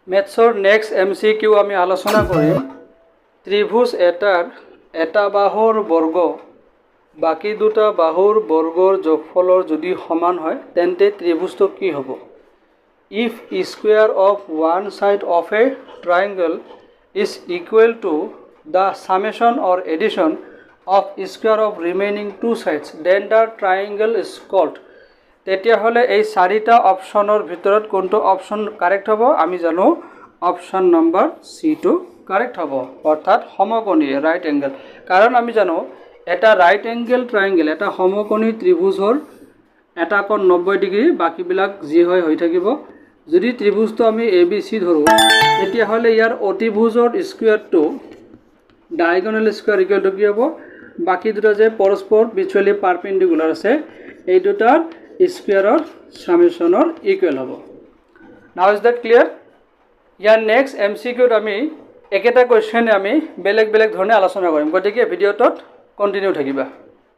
মেথছৰ next MCQ আমি আলোচনা কৰিম ত্ৰিভুজ এটা বাহুৰ বৰ্গ বাকি দুটা বাহুৰ বৰ্গৰ যোগফলৰ যদি সমান হয় তেন্তে ত্ৰিভুজটো কি হ'ব? If square of one side of a triangle is equal to the summation or addition of square of remaining two sides, then the triangle is called. তেতিয়াহ'লে এই চাৰিটা অপশ্যনৰ ভিতৰত কোনটো অপশ্যন কাৰেক্ট হ'ব? আমি জানো অপশ্যন নম্বৰ C টো correct হ'ব, অৰ্থাৎ সমকোণী ৰাইট এংগেল। কাৰণ আমি জানো এটা ৰাইট এংগেল ট্ৰায়াঙ্গেল এটা সমকোণী ত্ৰিভুজৰ এটা কোণ 90 ডিগ্ৰী, বাকিবিলাক যি হয় হৈ থাকিব। যদি ত্ৰিভুজটো আমি ABC ধৰো তেতিয়াহ'লে ইয়াৰ অতিভুজৰ স্কয়াৰটো ডায়াগোনাল স্কয়াৰ ইকুৱেল টু কি হ'ব? বাকি দুটা যে পৰস্পৰ মিউচুৱেলি পাৰপেণ্ডিকুলাৰ আছে এই দুটাৰ স্কয়াৰৰ সামেশনৰ ইকুৱেল হ'ব। Now is that clear? ইয়াৰ নেক্সট MCQত আমি একেটা কোৱেশ্চন আমি বেলেগ বেলেগ ধৰণে আলোচনা কৰিম, গতিকে ভিডিঅ'টোত কন্টিনিউ থাকিবা।